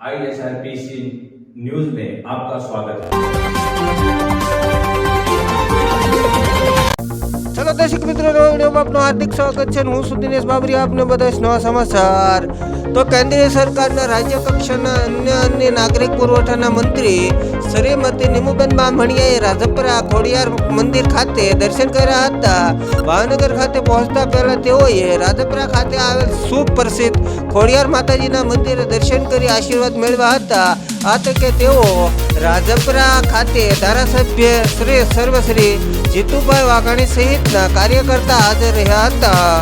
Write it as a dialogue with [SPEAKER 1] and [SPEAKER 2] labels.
[SPEAKER 1] ISRPC news में आपका स्वागत है।
[SPEAKER 2] चलो दर्शक मित्रों, वीडियोમાં આપનું હાર્દિક સ્વાગત છે। હું છું દિનેશ બાબરી। આપને બધા નવા સમાચાર। તો કેન્દ્રીય સરકારના રાજ્ય કક્ષાના અન્ય નાગરિક પુરવઠાના મંત્રી શ્રીમતી નીમુબેન બામણિયાએ રાજપરા ખોડિયાર મંદિર ખાતે દર્શન કર્યા હતા। ભાવનગર ખાતે પહોંચતા પહેલા તેઓએ રાજપરા ખાતે આવેલ સુપ્રસિદ્ધ ખોડિયાર માતાજીના મંદિરે દર્શન કરી આશીર્વાદ મેળવ્યા હતા। આ તકે તેઓ રાજપરા ખાતે ધારાસભ્ય શ્રી સર્વશ્રી જીતુભાઈ વાઘાણી સહિતના કાર્યકર્તા હાજર રહ્યા હતા।